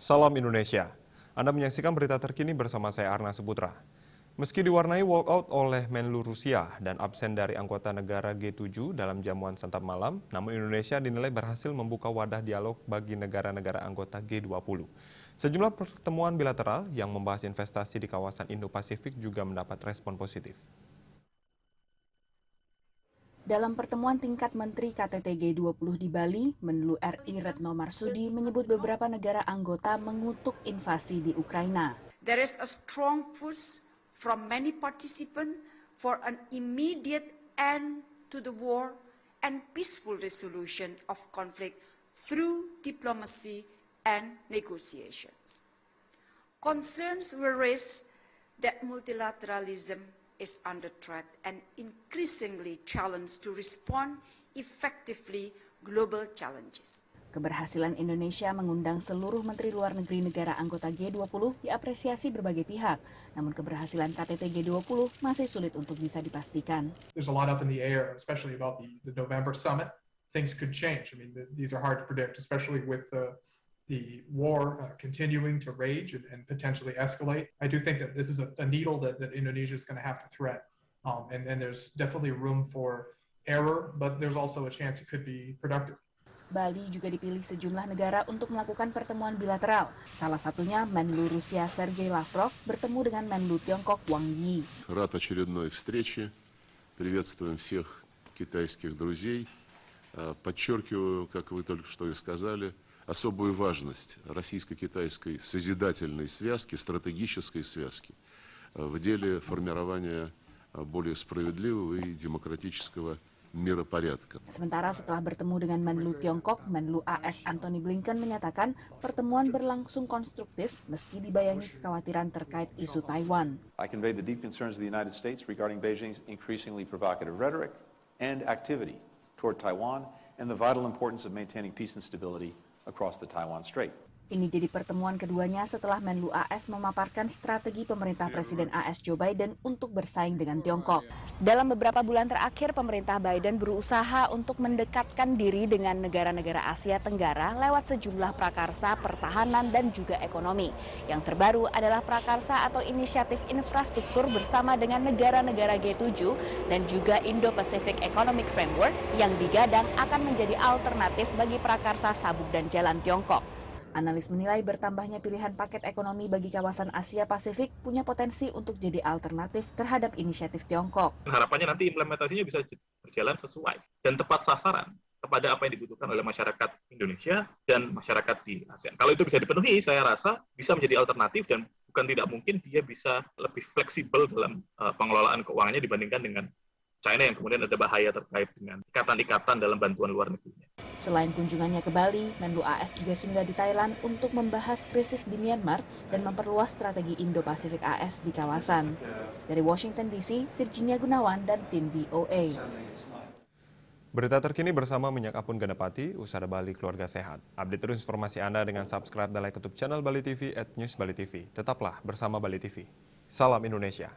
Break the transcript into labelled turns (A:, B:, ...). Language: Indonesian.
A: Salam Indonesia. Anda menyaksikan berita terkini bersama saya Arna Seputra. Meski diwarnai walkout oleh Menlu Rusia dan absen dari anggota negara G7 dalam jamuan santap malam, namun Indonesia dinilai berhasil membuka wadah dialog bagi negara-negara anggota G20. Sejumlah pertemuan bilateral yang membahas investasi di kawasan Indo-Pasifik juga mendapat respon positif.
B: Dalam pertemuan tingkat Menteri KTT G20 di Bali, Menlu RI Retno Marsudi menyebut beberapa negara anggota mengutuk invasi di Ukraina.
C: There is a strong push from many participants for an immediate end to the war and peaceful resolution of conflict through diplomacy and negotiations. Concerns were raised that multilateralism is under threat and increasingly challenged to respond effectively global challenges.
B: Keberhasilan Indonesia mengundang seluruh Menteri Luar Negeri negara anggota G20 diapresiasi berbagai pihak. Namun keberhasilan KTT G20 masih sulit untuk bisa dipastikan.
D: There's a lot up in the air, especially about the November summit. Things could change. I mean, these are hard to predict, especially with the war continuing to rage and potentially escalate. I do think that this is a needle that Indonesia is going to have to thread. And there's definitely room for error, but there's also a chance it could be productive.
B: Bali juga dipilih sejumlah negara untuk melakukan pertemuan bilateral. Salah satunya Menlu Rusia Sergei Lavrov bertemu dengan Menlu Tiongkok Wang Yi.
E: Рад очередной встрече. Приветствуем всех китайских друзей. Подчеркиваю, как вы только что и сказали, особую важность российско-китайской созидательной связки, стратегической связки в деле формирования более справедливого и демократического миропорядка.
B: Sementara setelah bertemu dengan Menlu Tiongkok, Menlu AS Antony Blinken menyatakan pertemuan berlangsung konstruktif meski dibayangi kekhawatiran terkait isu Taiwan.
F: I conveyed the deep concerns of the United States regarding Beijing's increasingly provocative rhetoric and activity toward Taiwan and the vital importance of maintaining peace and stability across the Taiwan Strait.
B: Ini jadi pertemuan keduanya setelah Menlu AS memaparkan strategi pemerintah Presiden AS Joe Biden untuk bersaing dengan Tiongkok. Dalam beberapa bulan terakhir, pemerintah Biden berusaha untuk mendekatkan diri dengan negara-negara Asia Tenggara lewat sejumlah prakarsa pertahanan dan juga ekonomi. Yang terbaru adalah prakarsa atau inisiatif infrastruktur bersama dengan negara-negara G7 dan juga Indo-Pacific Economic Framework yang digadang akan menjadi alternatif bagi prakarsa sabuk dan jalan Tiongkok. Analis menilai bertambahnya pilihan paket ekonomi bagi kawasan Asia Pasifik punya potensi untuk jadi alternatif terhadap inisiatif Tiongkok.
G: Harapannya nanti implementasinya bisa berjalan sesuai dan tepat sasaran kepada apa yang dibutuhkan oleh masyarakat Indonesia dan masyarakat di ASEAN. Kalau itu bisa dipenuhi, saya rasa bisa menjadi alternatif dan bukan tidak mungkin dia bisa lebih fleksibel dalam pengelolaan keuangannya dibandingkan dengan China yang kemudian ada bahaya terkait dengan ikatan-ikatan dalam bantuan luar negerinya.
B: Selain kunjungannya ke Bali, Menlu AS juga singgah di Thailand untuk membahas krisis di Myanmar dan memperluas strategi Indo-Pasifik AS di kawasan. Dari Washington DC, Virginia Gunawan dan tim VOA.
A: Berita terkini bersama Minyak Apun Ganapati, Usada Bali Keluarga Sehat. Update terus informasi Anda dengan subscribe dan like YouTube channel Bali TV @newsbalitv. Tetaplah bersama Bali TV. Salam Indonesia.